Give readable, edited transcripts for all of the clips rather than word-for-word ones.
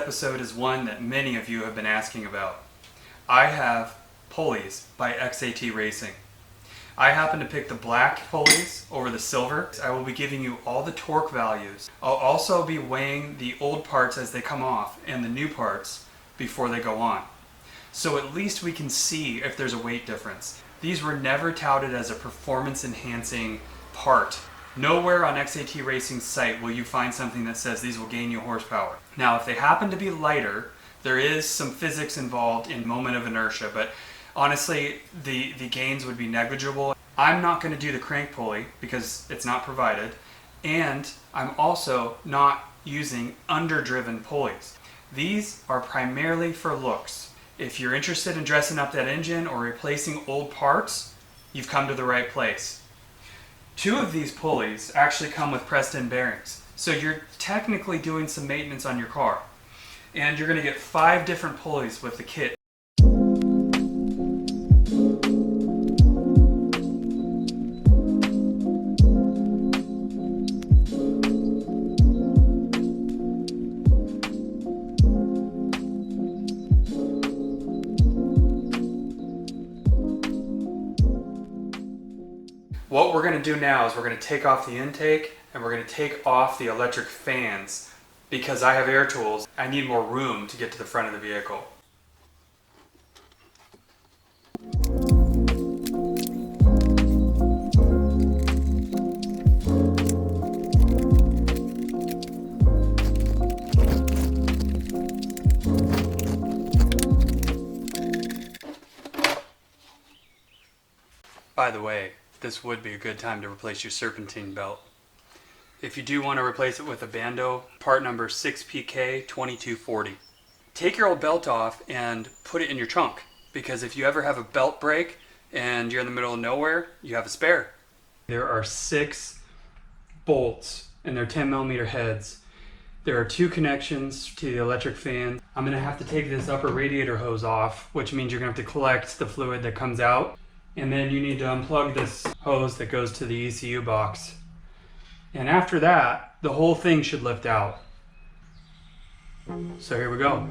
episode is one that many of you have been asking about. I have Pulleys by XAT Racing. I happen to pick the black Pulleys over the silver. I will be giving you all the torque values. I'll also be weighing the old parts as they come off and the new parts before they go on. So at least we can see if there's a weight difference. These were never touted as a performance enhancing part. Nowhere on XAT Racing's site will you find something that says these will gain you horsepower. Now, if they happen to be lighter, there is some physics involved in moment of inertia, but honestly, the gains would be negligible. I'm not going to do the crank pulley because it's not provided, and I'm also not using underdriven pulleys. These are primarily for looks. If you're interested in dressing up that engine or replacing old parts, you've come to the right place. Two of these pulleys actually come with pressed-in bearings, so you're technically doing some maintenance on your car. And you're going to get 5 different pulleys with the kit. What we're going to do now is we're going to take off the intake and we're going to take off the electric fans because I have air tools. I need more room to get to the front of the vehicle. By the way, this would be a good time to replace your Serpentine belt. If you do want to replace it with a Bando, part number 6PK2240. Take your old belt off and put it in your trunk, because if you ever have a belt break and you're in the middle of nowhere, you have a spare. There are 6 bolts and they're 10mm heads. There are 2 connections to the electric fan. I'm going to have to take this upper radiator hose off, which means you're going to have to collect the fluid that comes out. And then you need to unplug this hose that goes to the ECU box. And after that, the whole thing should lift out. So here we go.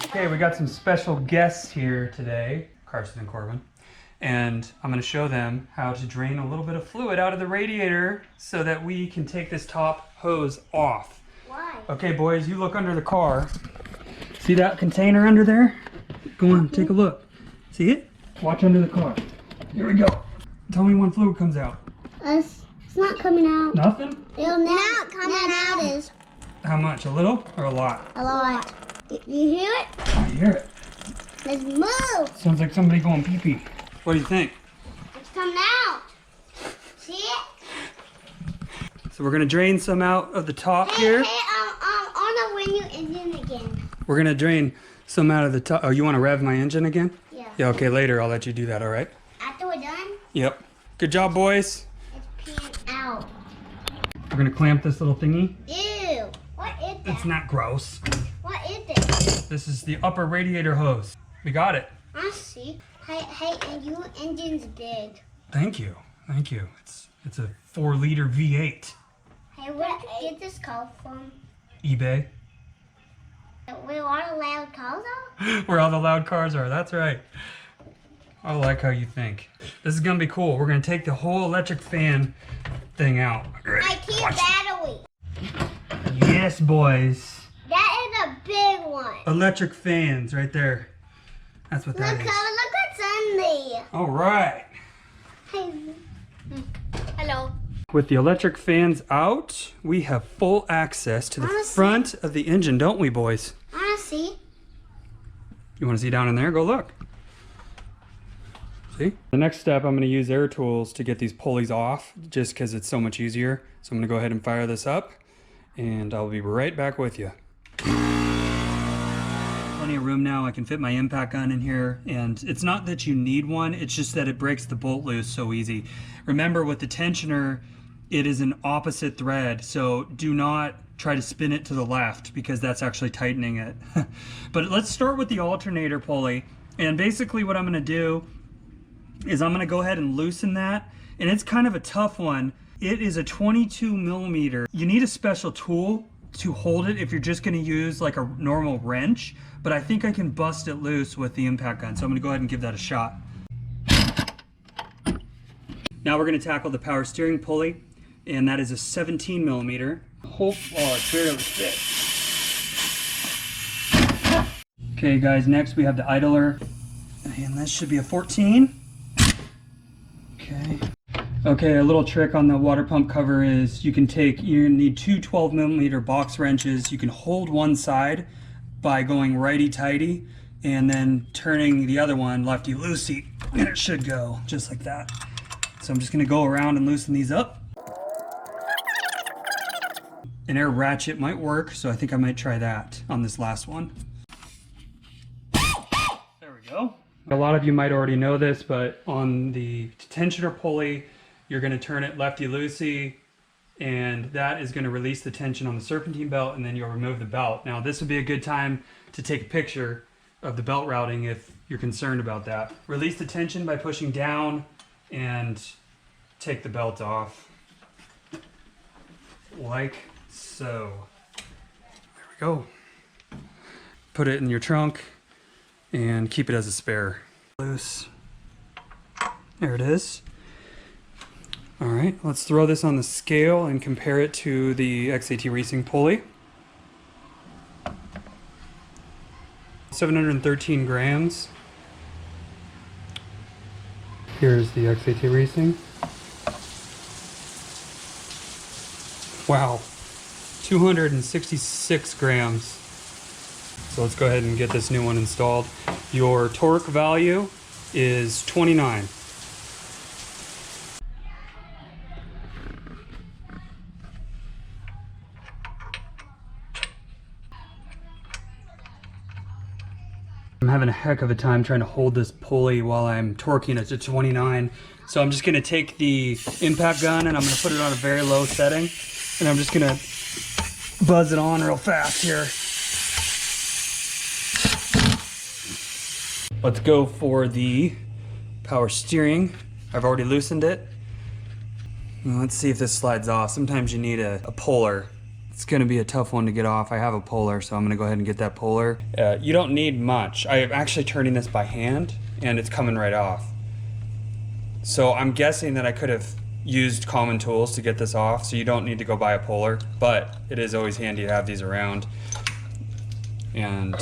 Okay, we got some special guests here today, Carson and Corbin. And I'm going to show them how to drain a little bit of fluid out of the radiator so that we can take this top hose off. Why? Okay, boys, you look under the car. See that container under there? Go on, take a look. See it? Watch under the car. Here we go. Tell me when fluid comes out. It's not coming out. Nothing? It'll not coming out is How much? A little or a lot? a lot. You hear it? I hear it. Let's move. Sounds like somebody going pee-pee. What do you think? It's coming out. See it? So we're going to drain some out of the top here. On the window engine again. We're going to drain some out of the top. Oh, you want to rev my engine again? Yeah. Yeah, okay, later I'll let you do that, all right? After we're done, Yep. Good job, boys. it's peeing out. We're going to clamp this little thingy. Ew. What is that? It's not gross. What is this? This is the upper radiator hose. We got it. I see. Hey, and your engine's big. Thank you. Thank you. It's a 4-liter V8. Hey, where did you get this call from? eBay. Where all the loud calls are? Where all the loud cars are. That's right. I like how you think. This is going to be cool. We're going to take the whole electric fan thing out. I keep battery. Yes, boys. That is a big one. Electric fans right there. That's what that is. Look what's in there. All right. Hey. Hello. With the electric fans out, we have full access to the Honestly. front of the engine, don't we, boys? I want to see. You want to see down in there? Go look. See? The next step, I'm going to use air tools to get these pulleys off, just because it's so much easier. So I'm going to go ahead and fire this up, and I'll be right back with you. Plenty of room now. I can fit my impact gun in here, and it's not that you need one, it's just that it breaks the bolt loose so easy. Remember, with the tensioner, it is an opposite thread, so do not try to spin it to the left because that's actually tightening it. But let's start with the alternator pulley. And basically what I'm gonna do is I'm gonna go ahead and loosen that. And it's kind of a tough one. It is a 22 millimeter. You need a special tool to hold it if you're just gonna use like a normal wrench, but I think I can bust it loose with the impact gun. So I'm gonna go ahead and give that a shot. Now we're gonna tackle the power steering pulley, and that is a 17 millimeter. Oh, it barely fits. Okay guys, next we have the idler, and this should be a 14. Okay, a little trick on the water pump cover is you need two 12 millimeter box wrenches. You can hold one side by going righty-tighty and then turning the other one lefty-loosey, and it should go just like that. So I'm just gonna go around and loosen these up. An air ratchet might work, so I think I might try that on this last one. There we go. A lot of you might already know this, but on the tensioner pulley, you're going to turn it lefty-loosey, and that is going to release the tension on the serpentine belt, and then you'll remove the belt. Now, this would be a good time to take a picture of the belt routing if you're concerned about that. Release the tension by pushing down and take the belt off, like so. There we go. Put it in your trunk and keep it as a spare. Loose. There it is. All right, let's throw this on the scale and compare it to the XAT Racing pulley. 713 grams. Here's the XAT Racing. Wow, 266 grams. So let's go ahead and get this new one installed. Your torque value is 29. I'm having a heck of a time trying to hold this pulley while I'm torquing it to 29. So I'm just gonna take the impact gun and I'm gonna put it on a very low setting. And I'm just gonna buzz it on real fast here. Let's go for the power steering. I've already loosened it. Now let's see if this slides off. Sometimes you need a puller. It's gonna be a tough one to get off. I have a puller, so I'm gonna go ahead and get that puller. You don't need much. I'm actually turning this by hand and it's coming right off. So I'm guessing that I could have used common tools to get this off, so you don't need to go buy a puller, but it is always handy to have these around. And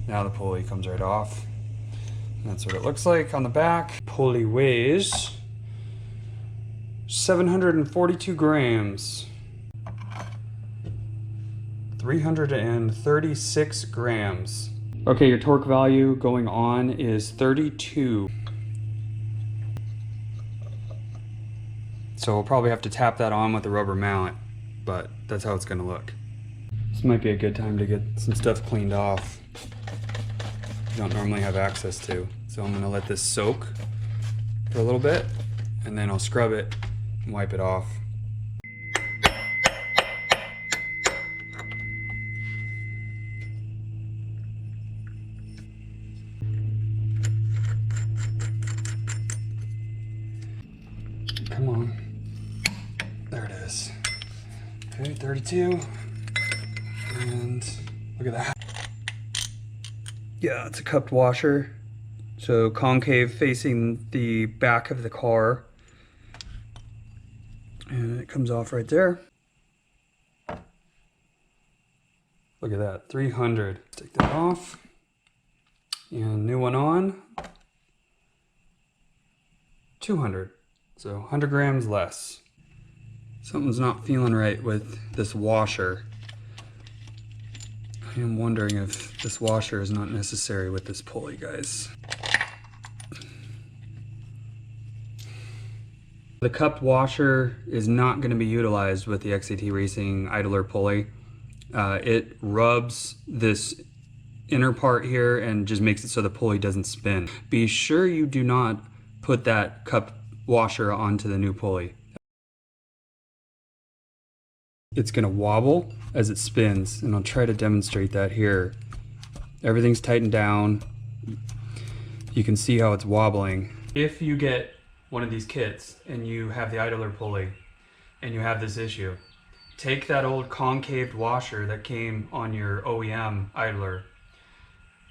now the pulley comes right off. That's what it looks like on the back. Pulley weighs 742 grams. 336 grams. Okay, your torque value going on is 32. So we'll probably have to tap that on with a rubber mallet, but that's how it's gonna look. This might be a good time to get some stuff cleaned off you don't normally have access to. So I'm gonna let this soak for a little bit, and then I'll scrub it and wipe it off. Come on. There it is. Okay, 32. And look at that. Yeah, it's a cupped washer. So concave facing the back of the car. And it comes off right there. Look at that, 300. Take that off. And new one on. 200. So 100 grams less. Something's not feeling right with this washer. I am wondering if this washer is not necessary with this pulley, guys. The cupped washer is not going to be utilized with the XAT Racing idler pulley. It rubs this inner part here and just makes it so the pulley doesn't spin. Be sure you do not put that cupped washer onto the new pulley. It's going to wobble as it spins, and I'll try to demonstrate that here. Everything's tightened down. You can see how it's wobbling. If you get one of these kits and you have the idler pulley and you have this issue, take that old concaved washer that came on your OEM idler,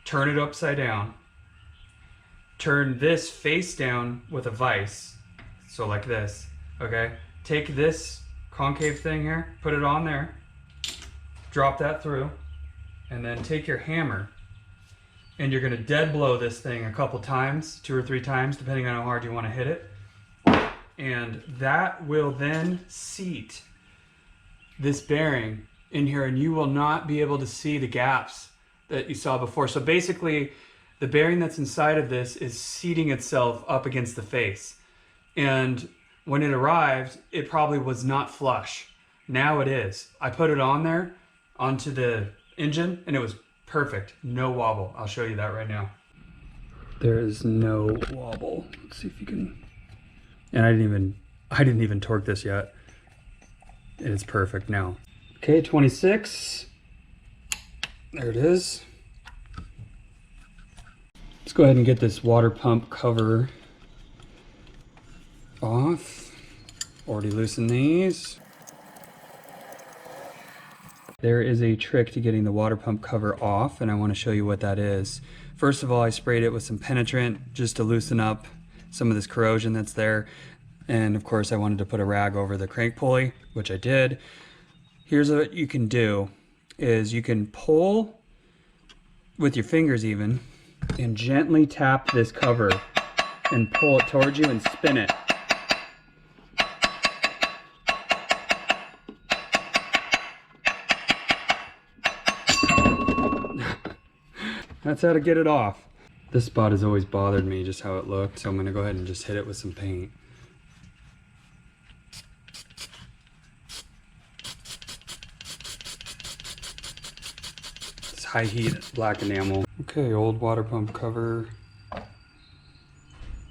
turn it upside down, turn this face down with a vise, so like this, okay? Take this concave thing here, put it on there, drop that through, and then take your hammer, and you're gonna dead blow this thing a couple times, 2 or 3 times, depending on how hard you wanna hit it. And that will then seat this bearing in here, and you will not be able to see the gaps that you saw before. So basically, the bearing that's inside of this is seating itself up against the face. And when it arrived, it probably was not flush. Now it is. I put it on there, onto the engine, and it was perfect. No wobble. I'll show you that right now. There is no wobble. Let's see if you can. And I didn't even torque this yet. It's perfect now. Okay, 26. There it is. Let's go ahead and get this water pump cover off. Already loosened these. There is a trick to getting the water pump cover off, and I want to show you what that is. First of all, I sprayed it with some penetrant just to loosen up some of this corrosion that's there. And of course I wanted to put a rag over the crank pulley, which I did. Here's what you can do, is you can pull with your fingers even, and gently tap this cover and pull it towards you and spin it. That's how to get it off. This spot has always bothered me, just how it looked, so I'm gonna go ahead and just hit it with some paint. It's high heat black enamel. Okay, old water pump cover,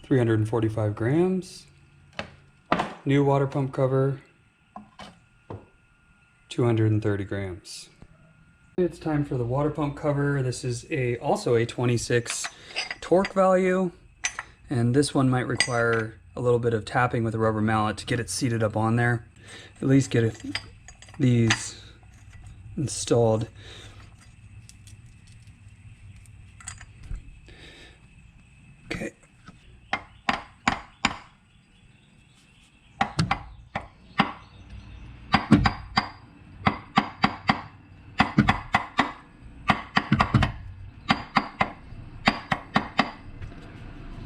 345 grams. New water pump cover, 230 grams. It's time for the water pump cover. This is also a 26 torque value, and this one might require a little bit of tapping with a rubber mallet to get it seated up on there. At least get these installed. Okay.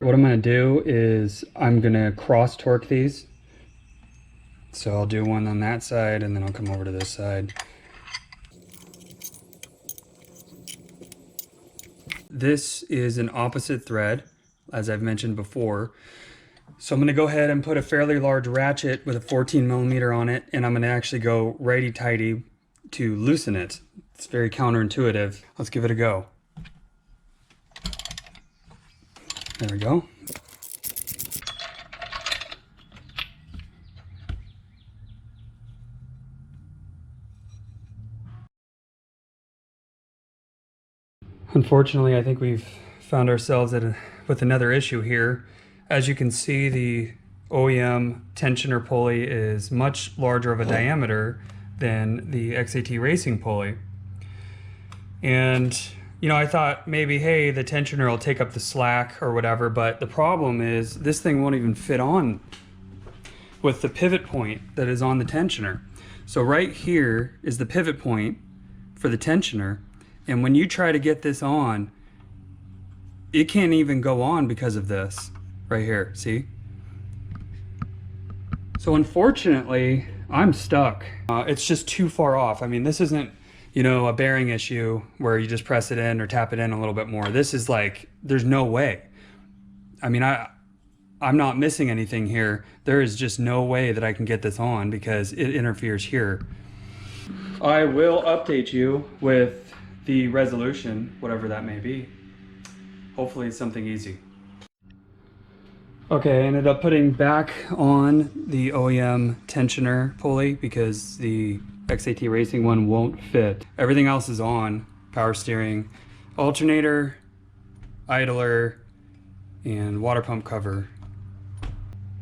What I'm going to do is I'm going to cross torque these. So I'll do one on that side and then I'll come over to this side. This is an opposite thread, as I've mentioned before. So I'm going to go ahead and put a fairly large ratchet with a 14mm on it, and I'm going to actually go righty-tighty to loosen it. It's very counterintuitive. Let's give it a go. There we go. Unfortunately, I think we've found ourselves with another issue here. As you can see, the OEM tensioner pulley is much larger of a diameter than the XAT Racing pulley. And you know, I thought maybe, hey, the tensioner will take up the slack or whatever, but the problem is this thing won't even fit on with the pivot point that is on the tensioner. So right here is the pivot point for the tensioner, and when you try to get this on, it can't even go on because of this right here, see? So unfortunately, I'm stuck. It's just too far off. I mean, this isn't, you know, a bearing issue where you just press it in or tap it in a little bit more. This is like, there's no way. I mean, I'm not missing anything here. There is just no way that I can get this on because it interferes here. I will update you with the resolution, whatever that may be. Hopefully it's something easy. Okay, I ended up putting back on the OEM tensioner pulley because the XAT Racing one won't fit. Everything else is on. Power steering, alternator, idler, and water pump cover.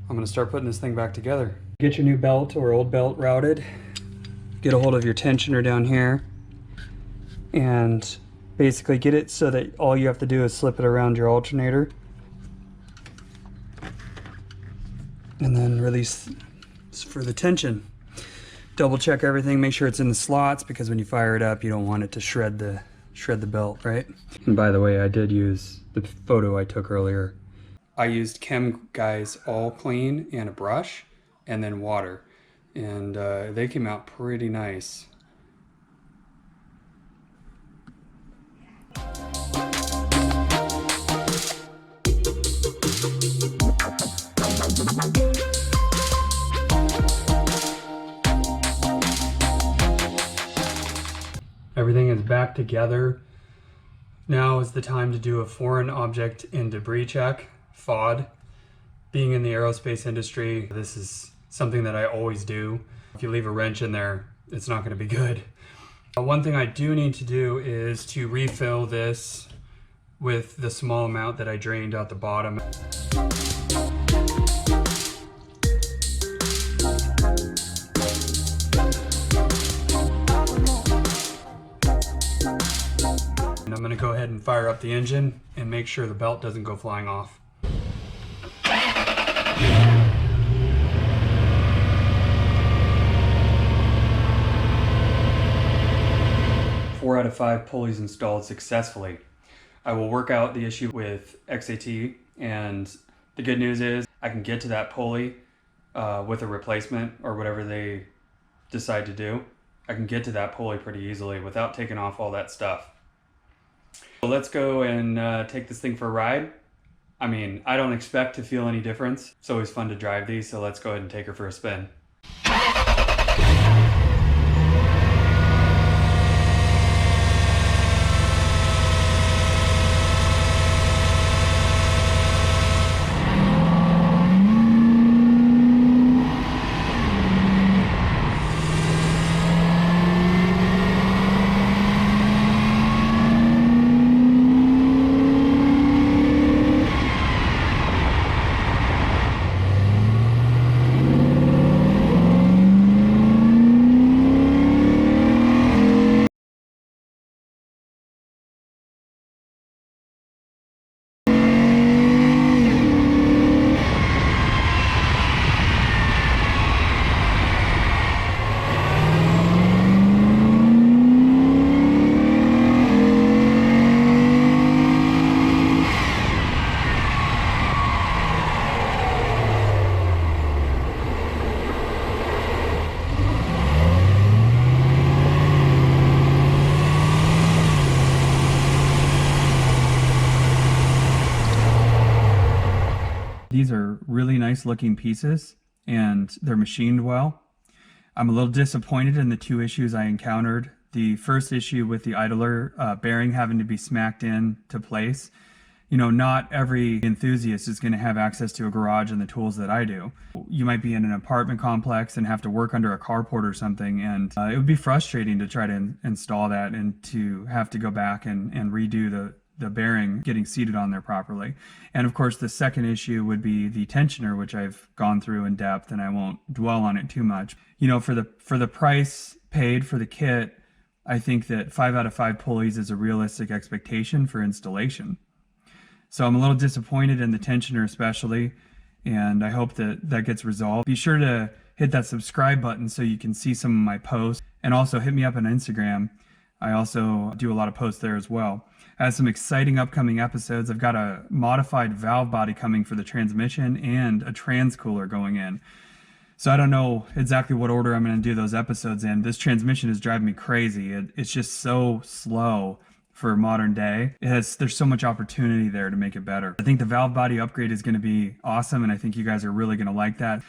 I'm gonna start putting this thing back together. Get your new belt or old belt routed. Get a hold of your tensioner down here and basically get it so that all you have to do is slip it around your alternator and then release for the tension. Double check everything, make sure it's in the slots, because when you fire it up you don't want it to shred the belt, right? And by the way, I did use the photo I took earlier. I used Chem Guy's All Clean and a brush and then water, and they came out pretty nice. Everything is back together. Now is the time to do a foreign object and debris check, FOD. Being in the aerospace industry, this is something that I always do. If you leave a wrench in there, it's not going to be good. One thing I do need to do is to refill this with the small amount that I drained out the bottom. And I'm going to go ahead and fire up the engine and make sure the belt doesn't go flying off. 4 out of 5 pulleys installed successfully. I will work out the issue with XAT, and the good news is I can get to that pulley with a replacement or whatever they decide to do. I can get to that pulley pretty easily without taking off all that stuff. So let's go and take this thing for a ride. I mean, I don't expect to feel any difference. It's always fun to drive these, so let's go ahead and take her for a spin. These are really nice looking pieces and they're machined well. I'm a little disappointed in the 2 issues I encountered. The first issue with the idler bearing having to be smacked in to place. You know, not every enthusiast is going to have access to a garage and the tools that I do. You might be in an apartment complex and have to work under a carport or something, and it would be frustrating to try to install that and to have to go back and redo the bearing getting seated on there properly. And of course the second issue would be the tensioner, which I've gone through in depth and I won't dwell on it too much. You know, for the price paid for the kit, I think that 5 out of 5 pulleys is a realistic expectation for installation. So I'm a little disappointed in the tensioner especially, and I hope that gets resolved. Be sure to hit that subscribe button so you can see some of my posts, and also hit me up on Instagram. I also do a lot of posts there as well. I have some exciting upcoming episodes. I've got a modified valve body coming for the transmission and a transcooler going in. So I don't know exactly what order I'm going to do those episodes in. This transmission is driving me crazy. It's just so slow for modern day. There's so much opportunity there to make it better. I think the valve body upgrade is going to be awesome, and I think you guys are really going to like that.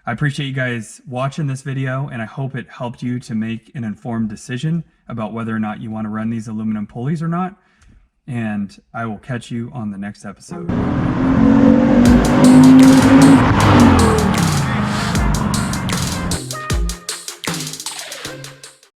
I appreciate you guys watching this video, and I hope it helped you to make an informed decision about whether or not you want to run these aluminum pulleys or not. And I will catch you on the next episode.